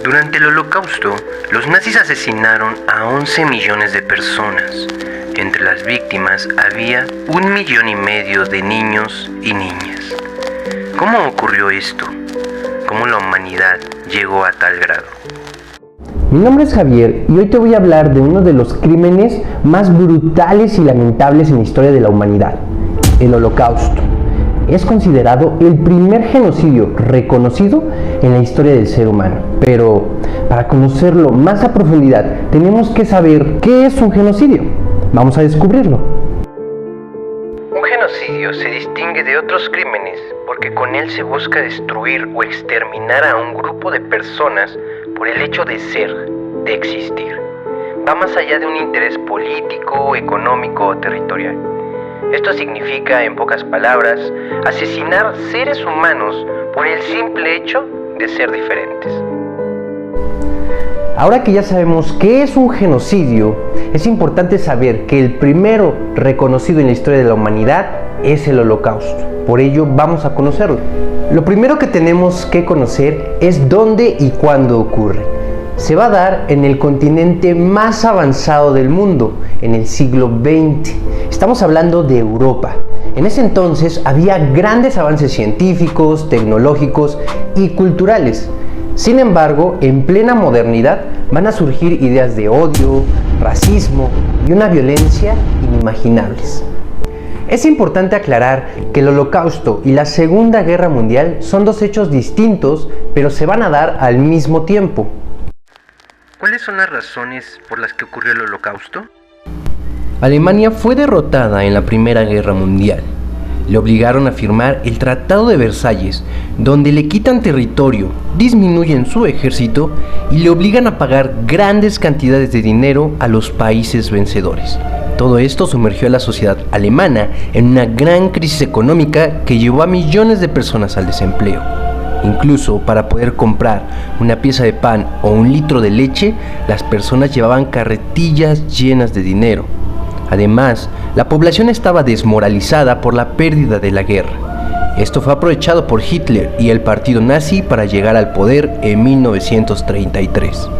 Durante el Holocausto, los nazis asesinaron a 11 millones de personas. Entre las víctimas había 1,5 millones de niños y niñas. ¿Cómo ocurrió esto? ¿Cómo la humanidad llegó a tal grado? Mi nombre es Javier y hoy te voy a hablar de uno de los crímenes más brutales y lamentables en la historia de la humanidad, el Holocausto. Es considerado el primer genocidio reconocido en la historia del ser humano. Pero para conocerlo más a profundidad, tenemos que saber qué es un genocidio. Vamos a descubrirlo. Un genocidio se distingue de otros crímenes porque con él se busca destruir o exterminar a un grupo de personas por el hecho de ser, de existir. Va más allá de un interés político, económico o territorial. Esto significa, en pocas palabras, asesinar seres humanos por el simple hecho de ser diferentes. Ahora que ya sabemos qué es un genocidio, es importante saber que el primero reconocido en la historia de la humanidad es el Holocausto. Por ello vamos a conocerlo. Lo primero que tenemos que conocer es dónde y cuándo ocurre. Se va a dar en el continente más avanzado del mundo, en el siglo XX. Estamos hablando de Europa. En ese entonces había grandes avances científicos, tecnológicos y culturales. Sin embargo, en plena modernidad van a surgir ideas de odio, racismo y una violencia inimaginables. Es importante aclarar que el Holocausto y la Segunda Guerra Mundial son dos hechos distintos, pero se van a dar al mismo tiempo. ¿Cuáles son las razones por las que ocurrió el Holocausto? Alemania fue derrotada en la Primera Guerra Mundial. Le obligaron a firmar el Tratado de Versalles, donde le quitan territorio, disminuyen su ejército y le obligan a pagar grandes cantidades de dinero a los países vencedores. Todo esto sumergió a la sociedad alemana en una gran crisis económica que llevó a millones de personas al desempleo. Incluso para poder comprar una pieza de pan o un litro de leche, las personas llevaban carretillas llenas de dinero. Además, la población estaba desmoralizada por la pérdida de la guerra. Esto fue aprovechado por Hitler y el partido nazi para llegar al poder en 1933.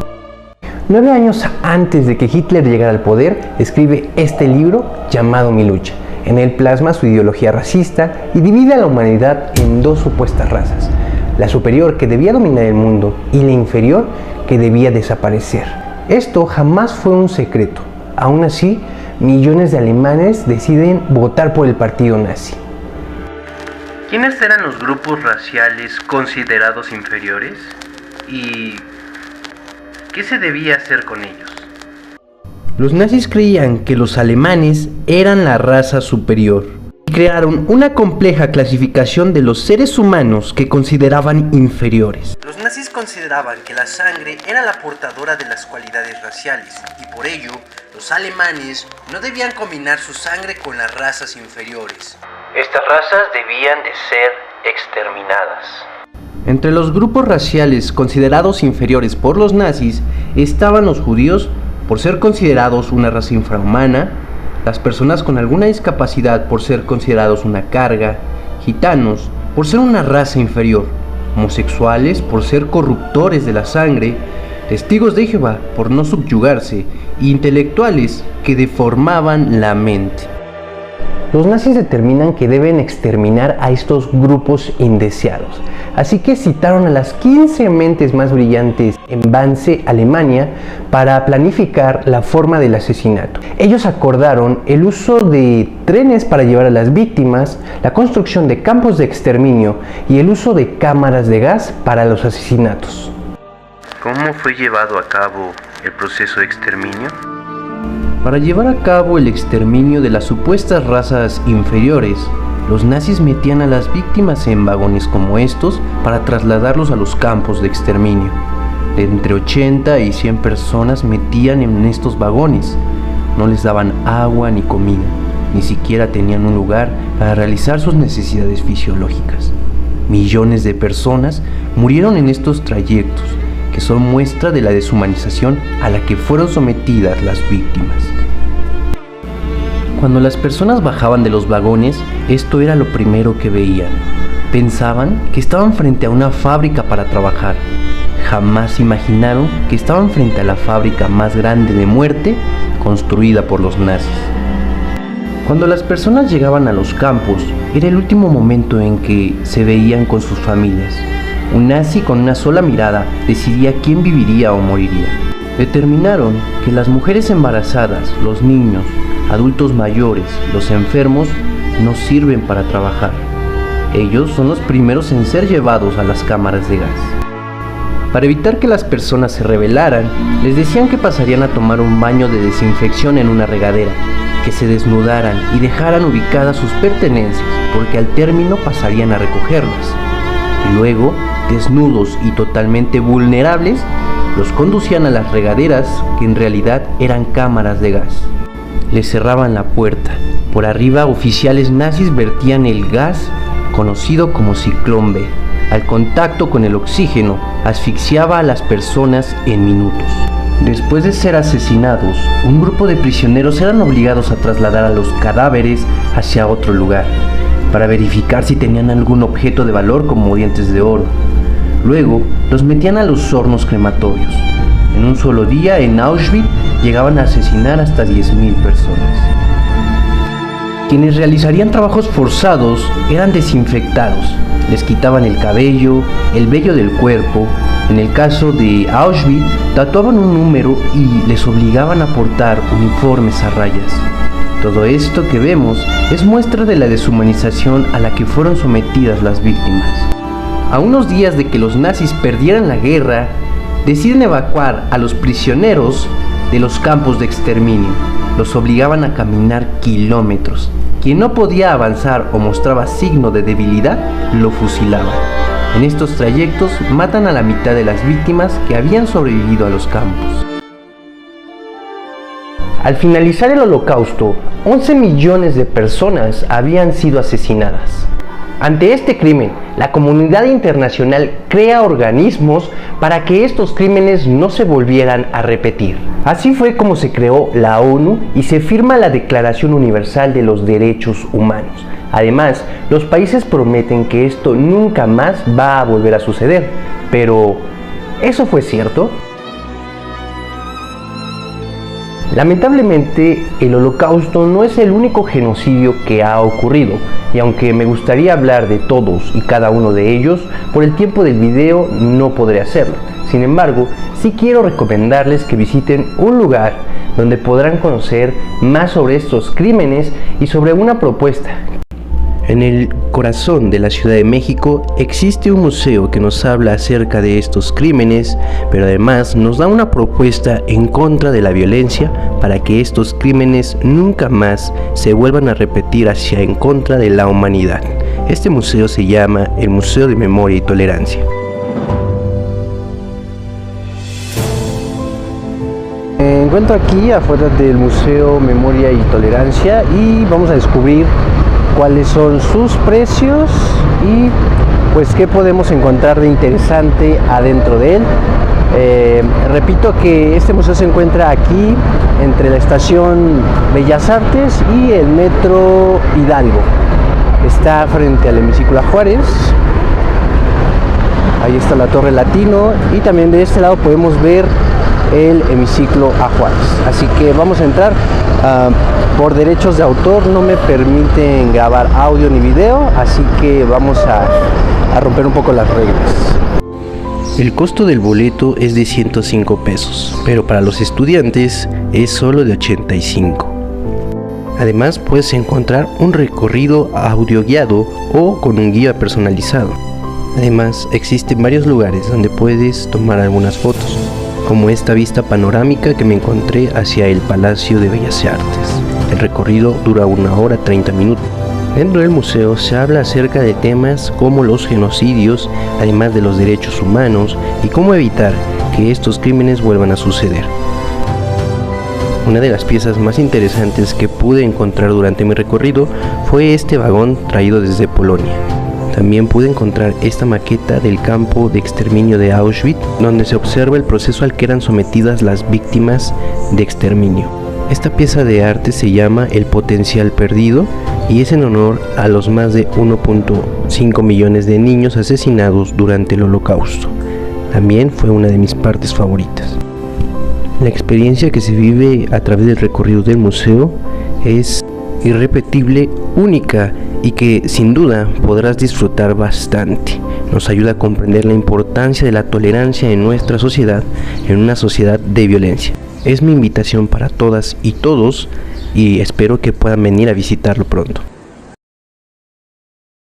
9 años antes de que Hitler llegara al poder, escribe este libro llamado Mi lucha. En él plasma su ideología racista y divide a la humanidad en dos supuestas razas: la superior, que debía dominar el mundo, y la inferior, que debía desaparecer. Esto jamás fue un secreto. Aún así, millones de alemanes deciden votar por el partido nazi. ¿Quiénes eran los grupos raciales considerados inferiores? ¿Y qué se debía hacer con ellos? Los nazis creían que los alemanes eran la raza superior y crearon una compleja clasificación de los seres humanos que consideraban inferiores. Los nazis consideraban que la sangre era la portadora de las cualidades raciales y por ello los alemanes no debían combinar su sangre con las razas inferiores. Estas razas debían de ser exterminadas. Entre los grupos raciales considerados inferiores por los nazis estaban los judíos, por ser considerados una raza infrahumana, las personas con alguna discapacidad por ser considerados una carga, gitanos por ser una raza inferior, homosexuales por ser corruptores de la sangre, testigos de Jehová por no subyugarse, e intelectuales que deformaban la mente. Los nazis determinan que deben exterminar a estos grupos indeseados, así que citaron a las 15 mentes más brillantes en Wannsee, Alemania, para planificar la forma del asesinato. Ellos acordaron el uso de trenes para llevar a las víctimas, la construcción de campos de exterminio y el uso de cámaras de gas para los asesinatos. ¿Cómo fue llevado a cabo el proceso de exterminio? Para llevar a cabo el exterminio de las supuestas razas inferiores, los nazis metían a las víctimas en vagones como estos para trasladarlos a los campos de exterminio. De entre 80 y 100 personas metían en estos vagones. No les daban agua ni comida, ni siquiera tenían un lugar para realizar sus necesidades fisiológicas. Millones de personas murieron en estos trayectos, que son muestra de la deshumanización a la que fueron sometidas las víctimas. Cuando las personas bajaban de los vagones, esto era lo primero que veían. Pensaban que estaban frente a una fábrica para trabajar. jamás imaginaron que estaban frente a la fábrica más grande de muerte construida por los nazis. Cuando las personas llegaban a los campos, era el último momento en que se veían con sus familias. Un nazi con una sola mirada decidía quién viviría o moriría. Determinaron que las mujeres embarazadas, los niños, adultos mayores, los enfermos, no sirven para trabajar. Ellos son los primeros en ser llevados a las cámaras de gas. Para evitar que las personas se rebelaran, les decían que pasarían a tomar un baño de desinfección en una regadera, que se desnudaran y dejaran ubicadas sus pertenencias, porque al término pasarían a recogerlas. Y luego, desnudos y totalmente vulnerables, los conducían a las regaderas, que en realidad eran cámaras de gas. Les cerraban la puerta. Por arriba, oficiales nazis vertían el gas conocido como Ciclón B. Al contacto con el oxígeno, asfixiaba a las personas en minutos. Después de ser asesinados, un grupo de prisioneros eran obligados a trasladar a los cadáveres hacia otro lugar, para verificar si tenían algún objeto de valor como dientes de oro. Luego, los metían a los hornos crematorios. En un solo día, en Auschwitz, llegaban a asesinar hasta 10.000 personas. Quienes realizarían trabajos forzados eran desinfectados. Les quitaban el cabello, el vello del cuerpo. En el caso de Auschwitz, tatuaban un número y les obligaban a portar uniformes a rayas. Todo esto que vemos es muestra de la deshumanización a la que fueron sometidas las víctimas. A unos días de que los nazis perdieran la guerra, deciden evacuar a los prisioneros de los campos de exterminio. Los obligaban a caminar kilómetros. Quien no podía avanzar o mostraba signo de debilidad, lo fusilaban. En estos trayectos matan a la mitad de las víctimas que habían sobrevivido a los campos. Al finalizar el Holocausto, 11 millones de personas habían sido asesinadas. Ante este crimen, la comunidad internacional crea organismos para que estos crímenes no se volvieran a repetir. Así fue como se creó la ONU y se firma la Declaración Universal de los Derechos Humanos. Además, los países prometen que esto nunca más va a volver a suceder. Pero, ¿eso fue cierto? Lamentablemente, el Holocausto no es el único genocidio que ha ocurrido, y aunque me gustaría hablar de todos y cada uno de ellos, por el tiempo del video no podré hacerlo. Sin embargo, sí quiero recomendarles que visiten un lugar donde podrán conocer más sobre estos crímenes y sobre una propuesta. En el corazón de la Ciudad de México existe un museo que nos habla acerca de estos crímenes, pero además nos da una propuesta en contra de la violencia para que estos crímenes nunca más se vuelvan a repetir hacia en contra de la humanidad. Este museo se llama el Museo de Memoria y Tolerancia. Me encuentro aquí afuera del Museo Memoria y Tolerancia y vamos a descubrir cuáles son sus precios y pues qué podemos encontrar de interesante adentro de él. Repito que este museo se encuentra aquí entre la estación Bellas Artes y el metro Hidalgo. Está frente al hemiciclo Juárez. Ahí está la Torre Latino y también de este lado podemos ver el hemiciclo a Juárez. Así que vamos a entrar. Por derechos de autor no me permiten grabar audio ni video, así que vamos a romper un poco las reglas. El costo del boleto es de 105 pesos, pero para los estudiantes es solo de 85. Además puedes encontrar un recorrido audio guiado o con un guía personalizado. Además existen varios lugares donde puedes tomar algunas fotos, como esta vista panorámica que me encontré hacia el Palacio de Bellas Artes. El recorrido dura 1 hora 30 minutos. Dentro del museo se habla acerca de temas como los genocidios, además de los derechos humanos y cómo evitar que estos crímenes vuelvan a suceder. Una de las piezas más interesantes que pude encontrar durante mi recorrido fue este vagón traído desde Polonia. También pude encontrar esta maqueta del campo de exterminio de Auschwitz, donde se observa el proceso al que eran sometidas las víctimas de exterminio. Esta pieza de arte se llama El Potencial Perdido y es en honor a los más de 1.5 millones de niños asesinados durante el Holocausto. también fue una de mis partes favoritas. La experiencia que se vive a través del recorrido del museo es irrepetible, única y que sin duda podrás disfrutar bastante. Nos ayuda a comprender la importancia de la tolerancia en nuestra sociedad, en una sociedad de violencia. Es mi invitación para todas y todos y espero que puedan venir a visitarlo pronto.